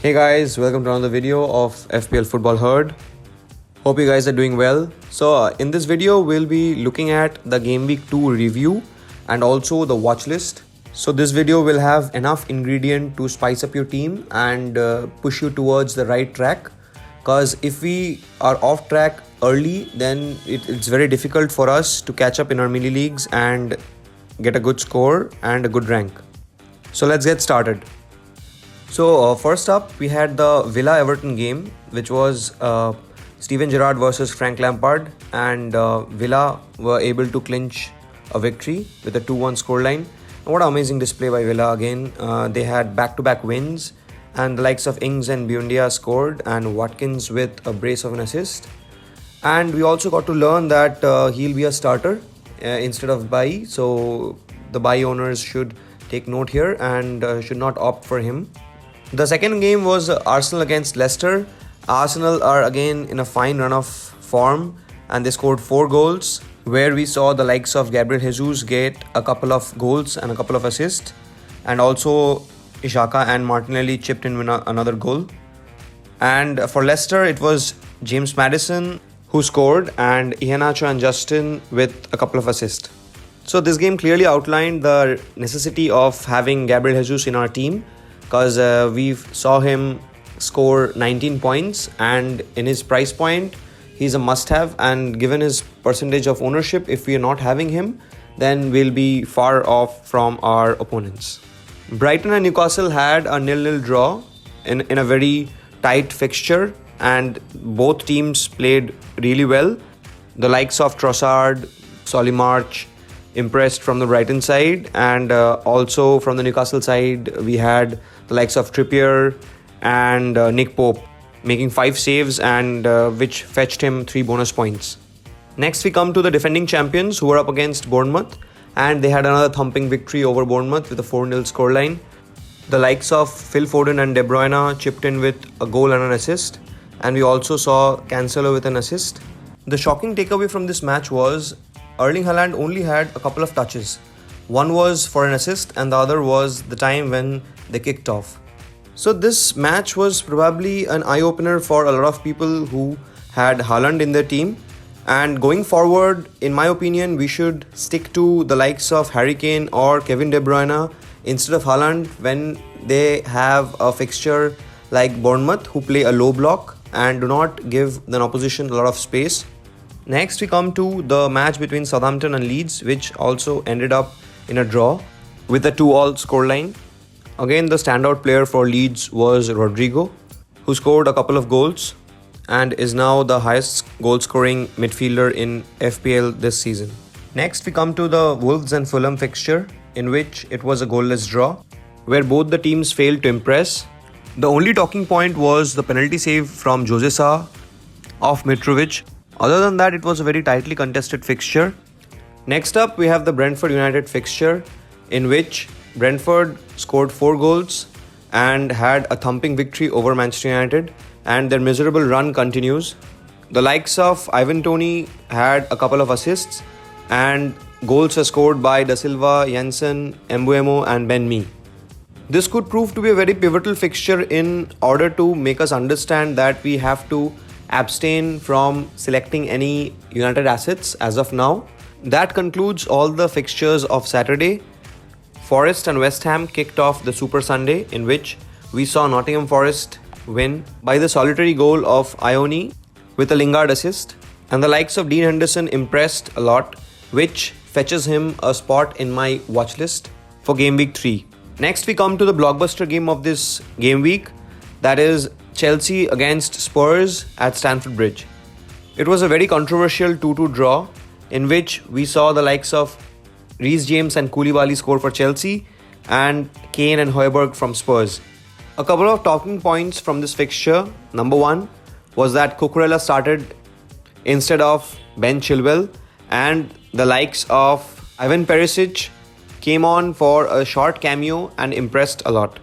Hey guys, welcome to another video of FPL Football Herd. Hope you guys are doing well. So in this video, we'll be looking at the Game Week 2 review and also the watch list. So this video will have enough ingredient to spice up your team and push you towards the right track. Because if we are off track early, then it's very difficult for us to catch up in our mini leagues and get a good score and a good rank. So let's get started. So first up, we had the Villa-Everton game, which was Steven Gerrard versus Frank Lampard, and Villa were able to clinch a victory with a 2-1 scoreline. And what an amazing display by Villa again. They had back-to-back wins, and the likes of Ings and Buendia scored, and Watkins with a brace of an assist. And we also got to learn that he'll be a starter instead of Bailly, so the Bailly owners should take note here and should not opt for him. The second game was Arsenal against Leicester. Arsenal are again in a fine run of form and they scored 4 goals, where we saw the likes of Gabriel Jesus get a couple of goals and a couple of assists, and also Xhaka and Martinelli chipped in with another goal. And for Leicester, it was James Maddison who scored, and Iheanacho and Justin with a couple of assists. So this game clearly outlined the necessity of having Gabriel Jesus in our team, because we saw him score 19 points, and in his price point he's a must-have, and given his percentage of ownership, if we are not having him, then we'll be far off from our opponents. Brighton and Newcastle had a 0-0 draw in a very tight fixture, and both teams played really well. The likes of Trossard, Solly March impressed from the Brighton side, and also from the Newcastle side we had the likes of Trippier and Nick Pope making 5 saves, and which fetched him 3 bonus points. Next we come to the defending champions who were up against Bournemouth, and they had another thumping victory over Bournemouth with a 4-0 scoreline. The likes of Phil Foden and De Bruyne chipped in with a goal and an assist, and we also saw Cancelo with an assist. The shocking takeaway from this match was Erling Haaland only had a couple of touches. One was for an assist and the other was the time when they kicked off. So this match was probably an eye-opener for a lot of people who had Haaland in their team. And going forward, in my opinion, we should stick to the likes of Harry Kane or Kevin De Bruyne instead of Haaland when they have a fixture like Bournemouth, who play a low block and do not give the opposition a lot of space. Next we come to the match between Southampton and Leeds, which also ended up in a draw with a 2-2 scoreline. Again, the standout player for Leeds was Rodrigo, who scored a couple of goals and is now the highest goal scoring midfielder in FPL this season. Next we come to the Wolves and Fulham fixture, in which it was a goalless draw, where both the teams failed to impress. The only talking point was the penalty save from Jose Sa off Mitrovic. Other than that, it was a very tightly contested fixture. Next up, we have the Brentford United fixture, in which Brentford scored 4 goals and had a thumping victory over Manchester United, and their miserable run continues. The likes of Ivan Toney had a couple of assists, and goals were scored by Da Silva, Jensen, Mbeumo and Ben Mee. This could prove to be a very pivotal fixture in order to make us understand that we have to abstain from selecting any United assets as of now. That concludes all the fixtures of Saturday. Forest and West Ham kicked off the Super Sunday, in which we saw Nottingham Forest win by the solitary goal of Ione with a Lingard assist, and the likes of Dean Henderson impressed a lot, which fetches him a spot in my watch list for Game Week 3. Next we come to the blockbuster game of this game week, that is Chelsea against Spurs at Stamford Bridge. It was a very controversial 2-2 draw, in which we saw the likes of Reece James and Koulibaly score for Chelsea, and Kane and Højbjerg from Spurs. A couple of talking points from this fixture. Number 1 was that Cucurella started instead of Ben Chilwell, and the likes of Ivan Perisic came on for a short cameo and impressed a lot.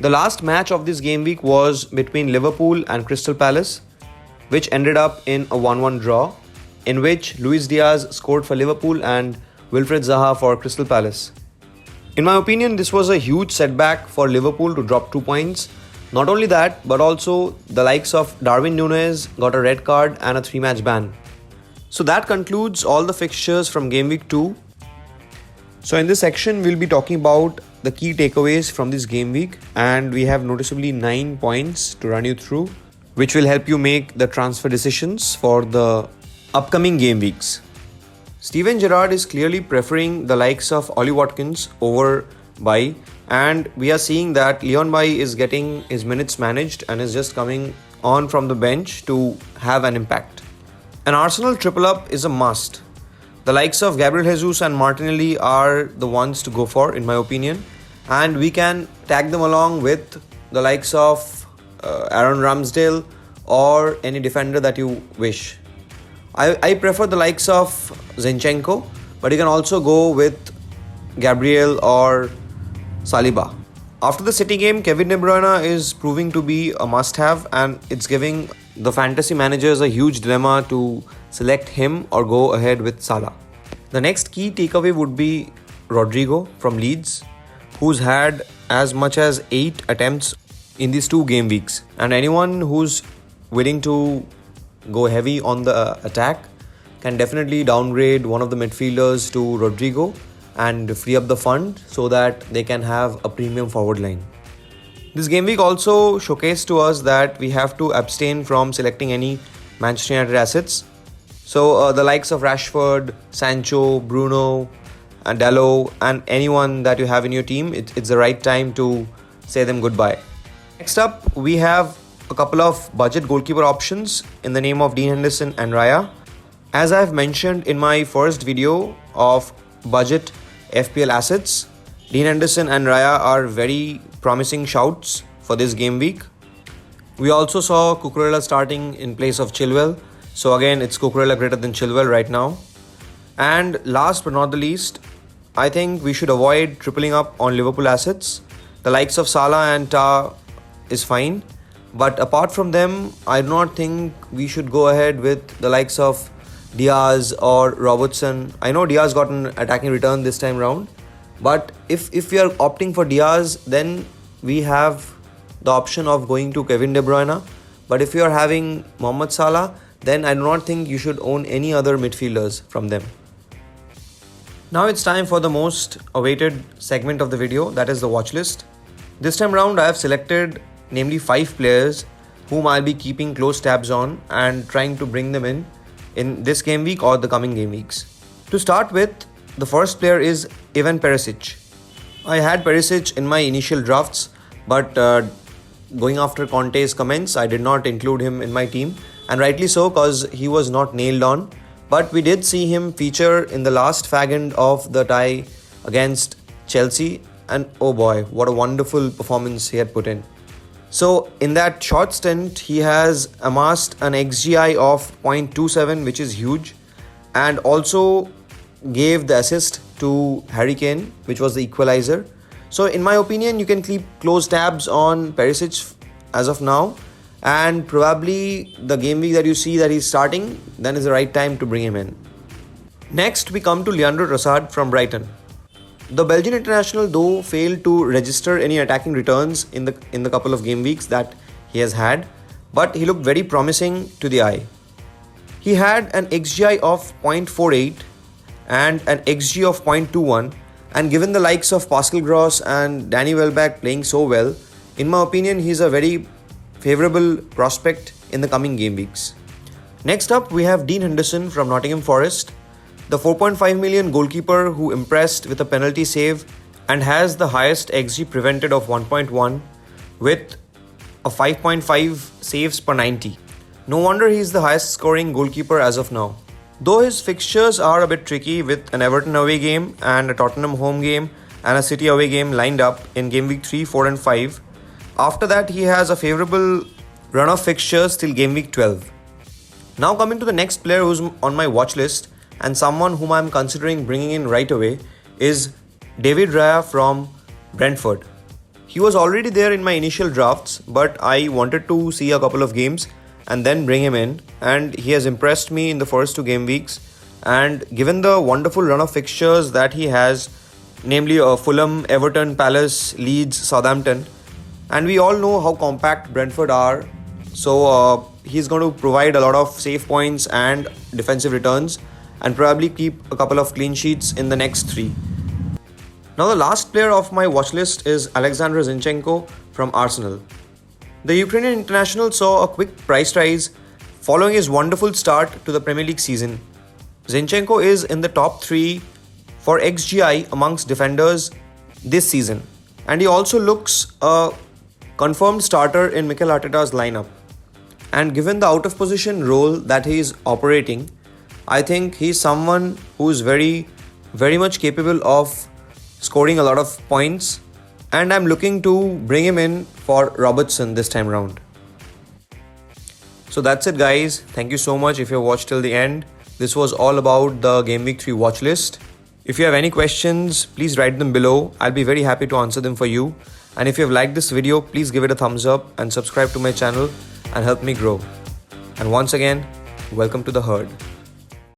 The last match of this game week was between Liverpool and Crystal Palace, which ended up in a 1-1 draw, in which Luis Diaz scored for Liverpool and Wilfred Zaha for Crystal Palace. In my opinion, this was a huge setback for Liverpool to drop 2 points, Not only that, but also the likes of Darwin Núñez got a red card and a 3-match ban. So that concludes all the fixtures from Game Week 2. So in this section, we'll be talking about the key takeaways from this game week, and we have noticeably 9 points to run you through, which will help you make the transfer decisions for the upcoming game weeks. Steven Gerrard is clearly preferring the likes of Ollie Watkins over Bai, and we are seeing that Leon Bai is getting his minutes managed and is just coming on from the bench to have an impact. An Arsenal triple up is a must. The likes of Gabriel Jesus and Martinelli are the ones to go for, in my opinion, and we can tag them along with the likes of Aaron Ramsdale or any defender that you wish. I prefer the likes of Zinchenko, but you can also go with Gabriel or Saliba. After the City game, Kevin De Bruyne is proving to be a must-have, and it's giving the fantasy managers a huge dilemma to select him or go ahead with Salah. The next key takeaway would be Rodrigo from Leeds, who's had as much as 8 attempts in these 2 game weeks, and anyone who's willing to go heavy on the attack can definitely downgrade one of the midfielders to Rodrigo and free up the fund so that they can have a premium forward line. This game week also showcased to us that we have to abstain from selecting any Manchester United assets. So the likes of Rashford, Sancho, Bruno and Dalot and anyone that you have in your team, it's the right time to say them goodbye. Next up, we have a couple of budget goalkeeper options in the name of Dean Henderson and Raya. As I have mentioned in my first video of budget FPL assets, Dean Henderson and Raya are very promising shouts for this game week. We also saw Cucurella starting in place of Chilwell, so again it's Cucurella greater than Chilwell right now. And last but not the least, I think we should avoid tripling up on Liverpool assets. The likes of Salah and Tah is fine, but apart from them, I do not think we should go ahead with the likes of Diaz or Robertson. I know Diaz got an attacking return this time round, but if we are opting for Diaz, then we have the option of going to Kevin De Bruyne. But if you are having Mohamed Salah, then I do not think you should own any other midfielders from them. Now it's time for the most awaited segment of the video, that is the watch list. This time round I have selected namely 5 players whom I'll be keeping close tabs on and trying to bring them in this game week or the coming game weeks. To start with, the first player is Ivan Perisic. I had Perisic in my initial drafts, but going after Conte's comments, I did not include him in my team, and rightly so, because he was not nailed on. But we did see him feature in the last fag end of the tie against Chelsea, and oh boy, what a wonderful performance he had put in. So in that short stint, he has amassed an XGI of 0.27, which is huge, and also gave the assist to Harry Kane, which was the equalizer. So in my opinion, you can keep close tabs on Perisic as of now, and probably the game week that you see that he's starting, then is the right time to bring him in. Next, we come to Leandro Trossard from Brighton. The Belgian international though failed to register any attacking returns in the couple of game weeks that he has had, but he looked very promising to the eye. He had an XGI of 0.48 and an XG of 0.21, and given the likes of Pascal Gross and Danny Welbeck playing so well, in my opinion he's a very favourable prospect in the coming game weeks. Next up, we have Dean Henderson from Nottingham Forest, the 4.5 million goalkeeper who impressed with a penalty save and has the highest XG prevented of 1.1 with a 5.5 saves per 90. No wonder he is the highest scoring goalkeeper as of now. Though his fixtures are a bit tricky with an Everton away game and a Tottenham home game and a City away game lined up in game week 3, 4 and 5, after that he has a favourable run of fixtures till game week 12. Now coming to the next player who's on my watch list and someone whom I'm considering bringing in right away is David Raya from Brentford. He was already there in my initial drafts, but I wanted to see a couple of games and then bring him in, and he has impressed me in the first 2 game weeks. And given the wonderful run of fixtures that he has, namely Fulham, Everton, Palace, Leeds, Southampton, And we all know how compact Brentford are. So he's going to provide a lot of save points and defensive returns and probably keep a couple of clean sheets in the next 3. Now the last player of my watch list is Alexander Zinchenko from Arsenal. The Ukrainian international saw a quick price rise following his wonderful start to the Premier League season. Zinchenko is in the top 3 for XGI amongst defenders this season, and he also looks a confirmed starter in Mikel Arteta's lineup. And given the out of position role that he is operating, I think he's someone who is very much capable of scoring a lot of points, and I'm looking to bring him in for Robertson this time round. So that's it guys, thank you so much if you watched till the end. This was all about the Game Week 3 watch list. If you have any questions, please write them below. I'll be very happy to answer them for you. And if you have liked this video, please give it a thumbs up and subscribe to my channel and help me grow. And once again, welcome to the herd.